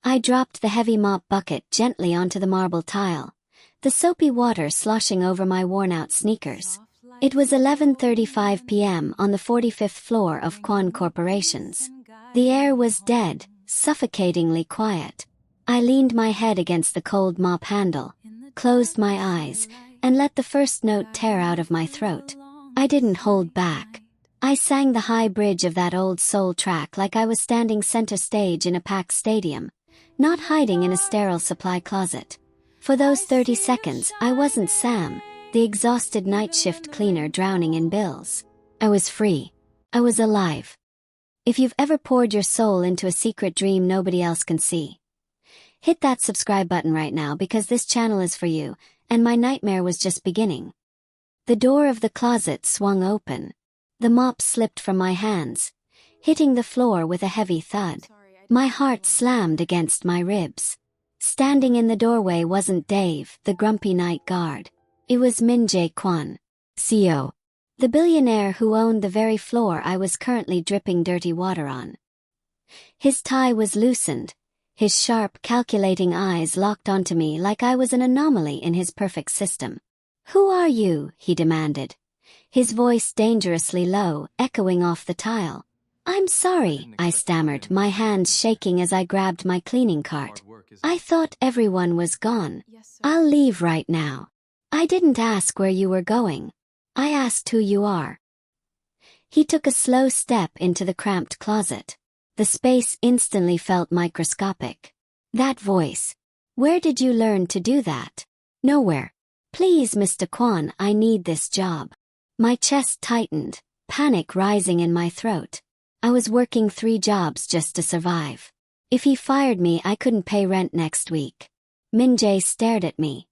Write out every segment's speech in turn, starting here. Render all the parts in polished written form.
I dropped the heavy mop bucket gently onto the marble tile, the soapy water sloshing over my worn-out sneakers. It was 11:35 p.m. on the 45th floor of Kwon Corporations. The air was dead, suffocatingly quiet. I leaned my head against the cold mop handle, closed my eyes, and let the first note tear out of my throat. I didn't hold back. I sang the high bridge of that old soul track like I was standing center stage in a packed stadium, not hiding in a sterile supply closet. For those 30 seconds, I wasn't Sam, the exhausted night shift cleaner drowning in bills. I was free. I was alive. If you've ever poured your soul into a secret dream nobody else can see, hit that subscribe button right now because this channel is for you, and my nightmare was just beginning. The door of the closet swung open. The mop slipped from my hands, hitting the floor with a heavy thud. My heart slammed against my ribs. Standing in the doorway wasn't Dave, the grumpy night guard. It was Min-jae Kwon, CEO, the billionaire who owned the very floor I was currently dripping dirty water on. His tie was loosened, his sharp, calculating eyes locked onto me like I was an anomaly in his perfect system. "Who are you?" he demanded, his voice dangerously low, echoing off the tile. "I'm sorry," I stammered, my hands shaking as I grabbed my cleaning cart. "I thought everyone was gone. I'll leave right now." "I didn't ask where you were going. I asked who you are." He took a slow step into the cramped closet. The space instantly felt microscopic. That voice. "Where did you learn to do that?" "Nowhere. Please, Mr. Kwon, I need this job." My chest tightened, panic rising in my throat. I was working 3 jobs just to survive. If he fired me, I couldn't pay rent next week. Min-jae stared at me,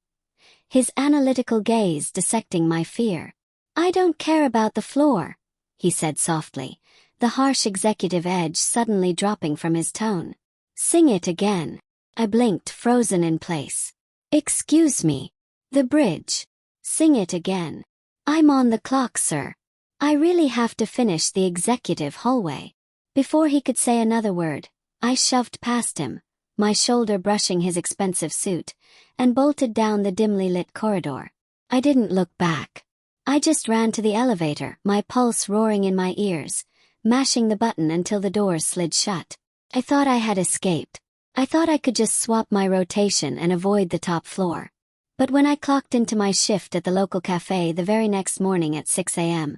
his analytical gaze dissecting my fear. "I don't care about the floor," he said softly, the harsh executive edge suddenly dropping from his tone. "Sing it again." I blinked, frozen in place. "Excuse me. The bridge. Sing it again." "I'm on the clock, sir. I really have to finish the executive hallway." Before he could say another word, I shoved past him, my shoulder brushing his expensive suit, and bolted down the dimly lit corridor. I didn't look back. I just ran to the elevator, my pulse roaring in my ears, mashing the button until the doors slid shut. I thought I had escaped. I thought I could just swap my rotation and avoid the top floor. But when I clocked into my shift at the local cafe the very next morning at 6 a.m.,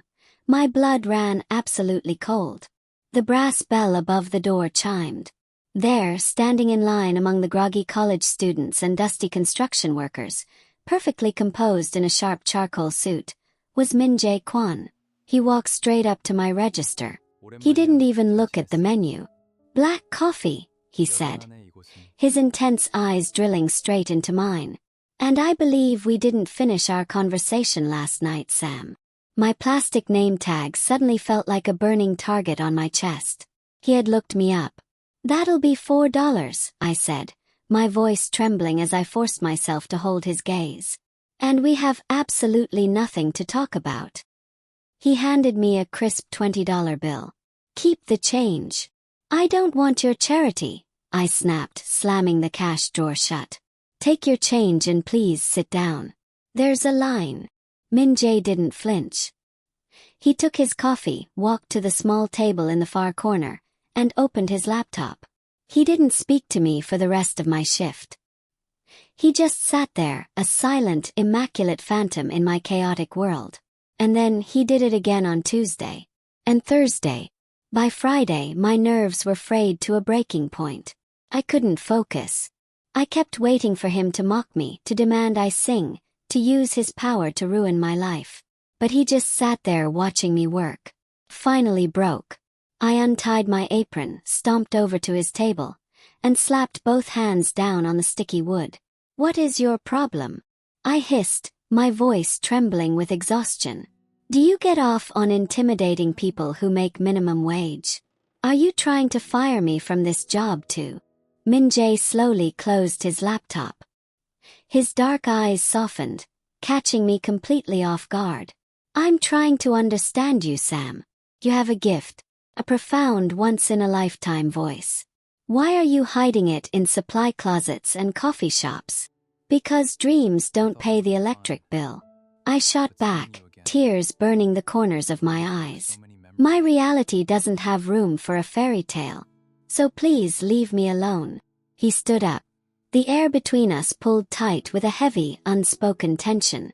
my blood ran absolutely cold. The brass bell above the door chimed. There, standing in line among the groggy college students and dusty construction workers, perfectly composed in a sharp charcoal suit, was Min-jae Kwon. He walked straight up to my register. He didn't even look at the menu. "Black coffee," he said, his intense eyes drilling straight into mine. "And I believe we didn't finish our conversation last night, Sam." My plastic name tag suddenly felt like a burning target on my chest. He had looked me up. "That'll be $4, I said, my voice trembling as I forced myself to hold his gaze. "And we have absolutely nothing to talk about." He handed me a crisp $20 bill. "Keep the change." "I don't want your charity," I snapped, slamming the cash drawer shut. "Take your change and please sit down. There's a line." Min-jae didn't flinch. He took his coffee, walked to the small table in the far corner, and opened his laptop. He didn't speak to me for the rest of my shift. He just sat there, a silent, immaculate phantom in my chaotic world. And then he did it again on Tuesday. And Thursday. By Friday, my nerves were frayed to a breaking point. I couldn't focus. I kept waiting for him to mock me, to demand I sing, to use his power to ruin my life. But he just sat there watching me work. Finally broke. I untied my apron, stomped over to his table, and slapped both hands down on the sticky wood. "What is your problem?" I hissed, my voice trembling with exhaustion. "Do you get off on intimidating people who make minimum wage? Are you trying to fire me from this job too?" Min-jae slowly closed his laptop. His dark eyes softened, catching me completely off guard. "I'm trying to understand you, Sam. You have a gift, a profound once-in-a-lifetime voice. Why are you hiding it in supply closets and coffee shops? Because dreams don't pay the electric bill. I shot back, tears burning the corners of my eyes. My reality doesn't have room for a fairy tale. So please leave me alone. He stood up. The air between us pulled tight with a heavy, unspoken tension.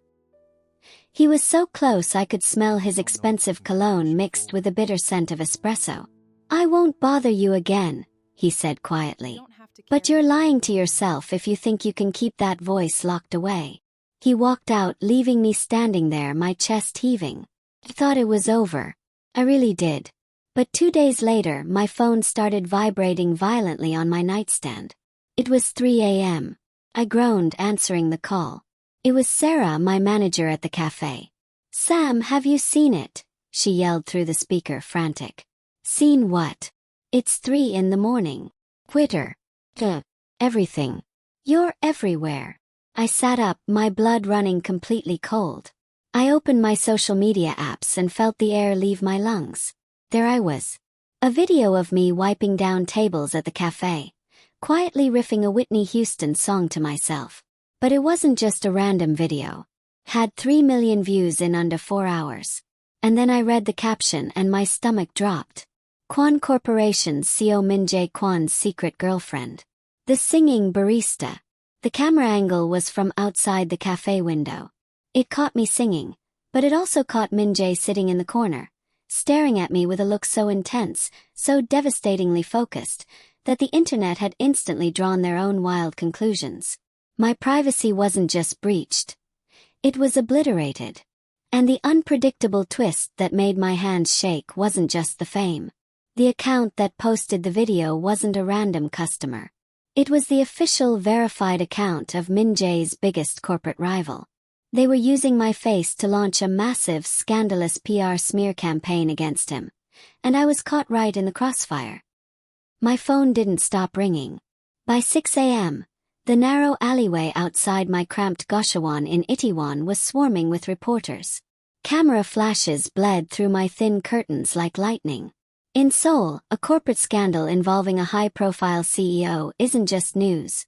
He was so close I could smell his expensive cologne mixed with the bitter scent of espresso. I won't bother you again, he said quietly. But you're lying to yourself if you think you can keep that voice locked away. He walked out, leaving me standing there, my chest heaving. I thought it was over. I really did. But 2 days later, my phone started vibrating violently on my nightstand. It was 3 a.m. I groaned, answering the call. It was Sarah, my manager at the cafe. Sam, have you seen it? She yelled through the speaker, frantic. Seen what? It's 3 in the morning. Quitter. Everything. You're everywhere. I sat up, my blood running completely cold. I opened my social media apps and felt the air leave my lungs. There I was. A video of me wiping down tables at the cafe, quietly riffing a Whitney Houston song to myself. But it wasn't just a random video. Had 3 million views in under 4 hours. And then I read the caption and my stomach dropped. Kwon Corporation's CEO Min Jae Kwon's secret girlfriend. The singing barista. The camera angle was from outside the cafe window. It caught me singing, but it also caught Min Jae sitting in the corner, staring at me with a look so intense, so devastatingly focused, that the internet had instantly drawn their own wild conclusions. My privacy wasn't just breached. It was obliterated. And the unpredictable twist that made my hands shake wasn't just the fame. The account that posted the video wasn't a random customer. It was the official verified account of Min Jae's biggest corporate rival. They were using my face to launch a massive, scandalous PR smear campaign against him. And I was caught right in the crossfire. My phone didn't stop ringing. By 6 a.m., the narrow alleyway outside my cramped Goshawan in Itaewon was swarming with reporters. Camera flashes bled through my thin curtains like lightning. In Seoul, a corporate scandal involving a high-profile CEO isn't just news.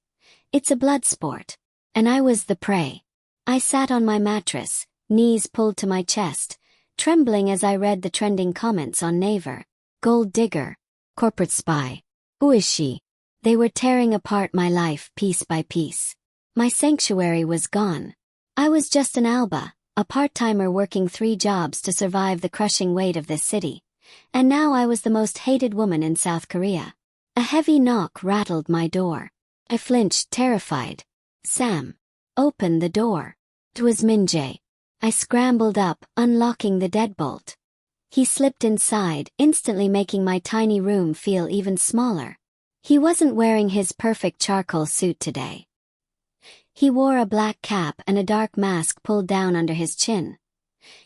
It's a blood sport. And I was the prey. I sat on my mattress, knees pulled to my chest, trembling as I read the trending comments on Naver. Gold digger. Corporate spy. Who is she? They were tearing apart my life piece by piece. My sanctuary was gone. I was just an Alba, a part-timer working 3 jobs to survive the crushing weight of this city. And now I was the most hated woman in South Korea. A heavy knock rattled my door. I flinched, terrified. Sam. Open the door. It was Min Jae. I scrambled up, unlocking the deadbolt. He slipped inside, instantly making my tiny room feel even smaller. He wasn't wearing his perfect charcoal suit today. He wore a black cap and a dark mask pulled down under his chin.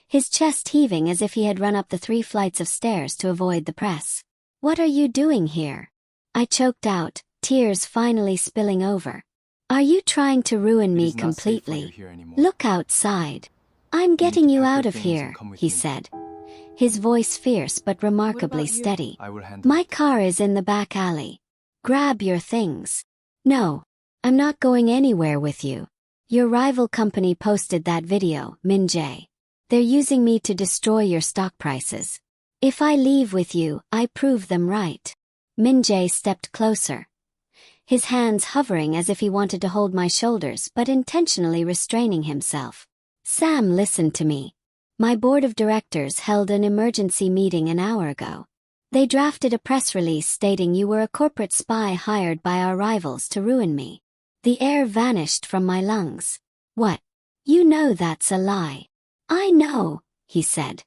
His chest heaving as if he had run up the 3 flights of stairs to avoid the press. What are you doing here? I choked out, tears finally spilling over. Are you trying to ruin me completely? Look outside. I'm getting you out of here, he said. His voice fierce but remarkably steady. My car is in the back alley. Grab your things. No. I'm not going anywhere with you. Your rival company posted that video, Min Jae. They're using me to destroy your stock prices. If I leave with you, I prove them right. Min Jae stepped closer. His hands hovering as if he wanted to hold my shoulders but intentionally restraining himself. Sam, listen to me. My board of directors held an emergency meeting an hour ago. They drafted a press release stating you were a corporate spy hired by our rivals to ruin me. The air vanished from my lungs. What? You know that's a lie. I know, he said.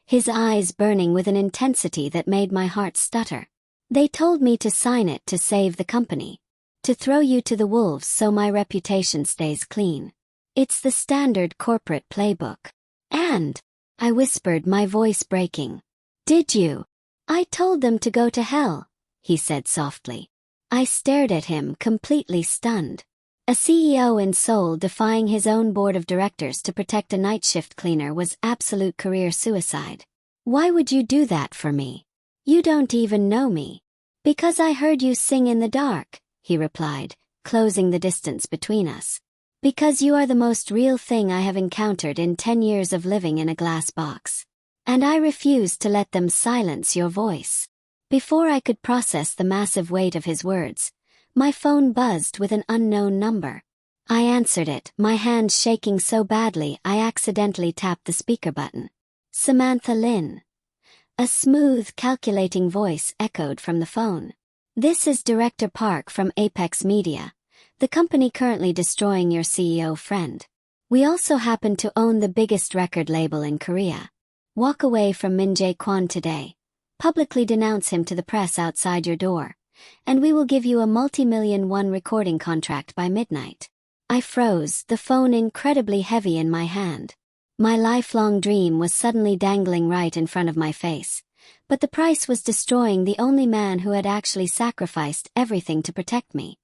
His eyes burning with an intensity that made my heart stutter. They told me to sign it to save the company. To throw you to the wolves so my reputation stays clean. It's the standard corporate playbook. And, I whispered, my voice breaking. Did you? I told them to go to hell, he said softly. I stared at him, completely stunned. A CEO in Seoul defying his own board of directors to protect a night shift cleaner was absolute career suicide. Why would you do that for me? You don't even know me. Because I heard you sing in the dark, he replied, closing the distance between us. Because you are the most real thing I have encountered in 10 years of living in a glass box. And I refuse to let them silence your voice. Before I could process the massive weight of his words, my phone buzzed with an unknown number. I answered it, my hand shaking so badly I accidentally tapped the speaker button. Samantha Lin. A smooth, calculating voice echoed from the phone. This is Director Park from Apex Media, the company currently destroying your CEO friend. We also happen to own the biggest record label in Korea. Walk away from Min Jae Kwon today. Publicly denounce him to the press outside your door, and we will give you a multi-million-won recording contract by midnight. I froze, the phone incredibly heavy in my hand. My lifelong dream was suddenly dangling right in front of my face, but the price was destroying the only man who had actually sacrificed everything to protect me.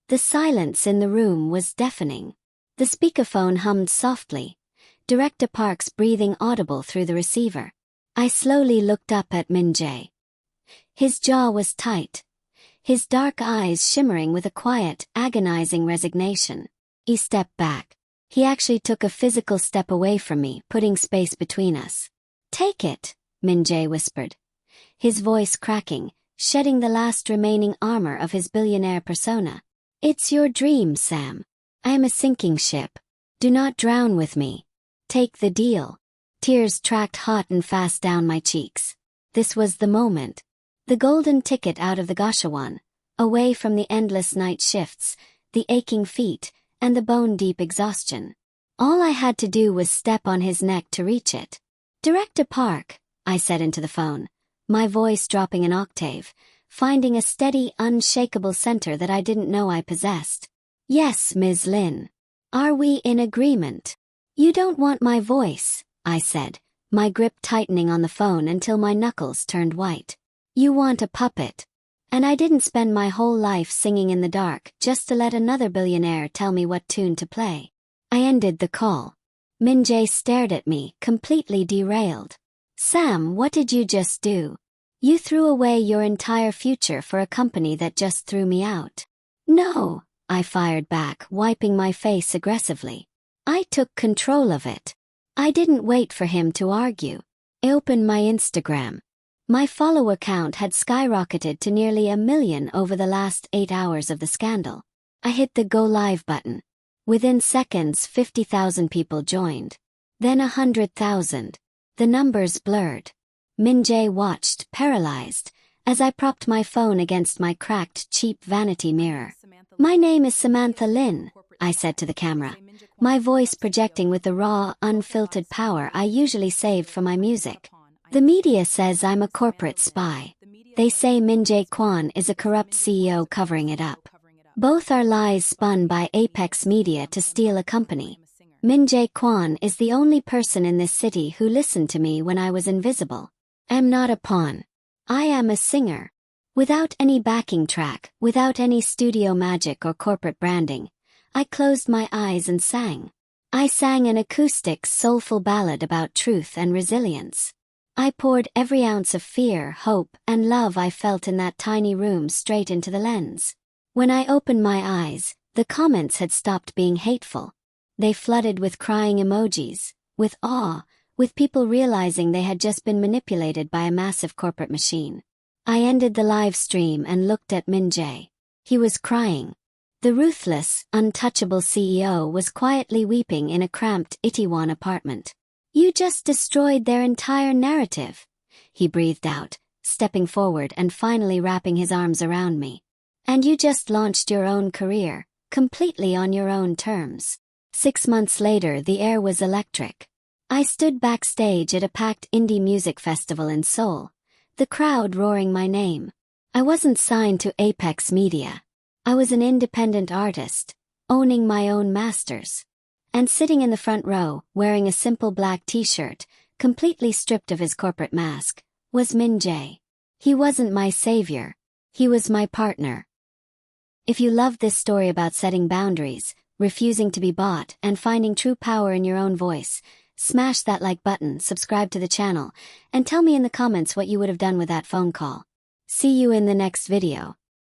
The silence in the room was deafening. The speakerphone hummed softly, Director Park's breathing audible through the receiver. I slowly looked up at Min Jae. His jaw was tight, his dark eyes shimmering with a quiet, agonizing resignation. He stepped back. He actually took a physical step away from me, putting space between us. Take it, Min Jae whispered, his voice cracking, shedding the last remaining armor of his billionaire persona. It's your dream, Sam. I am a sinking ship. Do not drown with me. Take the deal. Tears tracked hot and fast down my cheeks. This was the moment. The golden ticket out of the Goshawan, away from the endless night shifts, the aching feet, and the bone-deep exhaustion. All I had to do was step on his neck to reach it. Director Park, I said into the phone, my voice dropping an octave, finding a steady, unshakable center that I didn't know I possessed. Yes, Ms. Lin. Are we in agreement? You don't want my voice, I said, my grip tightening on the phone until my knuckles turned white. You want a puppet. And I didn't spend my whole life singing in the dark just to let another billionaire tell me what tune to play. I ended the call. Min Jae stared at me, completely derailed. Sam, what did you just do? You threw away your entire future for a company that just threw me out. No, I fired back, wiping my face aggressively. I took control of it. I didn't wait for him to argue. I opened my Instagram. My follower count had skyrocketed to nearly 1 million over the last 8 hours of the scandal. I hit the Go Live button. Within seconds, 50,000 people joined. Then 100,000. The numbers blurred. Min Jae watched, paralyzed, as I propped my phone against my cracked, cheap vanity mirror. My name is Samantha Lin, I said to the camera, my voice projecting with the raw, unfiltered power I usually saved for my music. The media says I'm a corporate spy. They say Min Jae Kwon is a corrupt CEO covering it up. Both are lies spun by Apex Media to steal a company. Min Jae Kwon is the only person in this city who listened to me when I was invisible. I'm not a pawn. I am a singer. Without any backing track, without any studio magic or corporate branding, I closed my eyes and sang. I sang an acoustic, soulful ballad about truth and resilience. I poured every ounce of fear, hope, and love I felt in that tiny room straight into the lens. When I opened my eyes, the comments had stopped being hateful. They flooded with crying emojis, with awe, with people realizing they had just been manipulated by a massive corporate machine. I ended the live stream and looked at Min Jae. He was crying. The ruthless, untouchable CEO was quietly weeping in a cramped Itaewon apartment. You just destroyed their entire narrative, he breathed out, stepping forward and finally wrapping his arms around me. And you just launched your own career, completely on your own terms. 6 months later, the air was electric. I stood backstage at a packed indie music festival in Seoul, the crowd roaring my name. I wasn't signed to Apex Media. I was an independent artist, owning my own masters. And sitting in the front row, wearing a simple black t-shirt, completely stripped of his corporate mask, was Min Jae. He wasn't my savior. He was my partner. If you love this story about setting boundaries, refusing to be bought, and finding true power in your own voice, smash that like button, subscribe to the channel, and tell me in the comments what you would have done with that phone call. See you in the next video.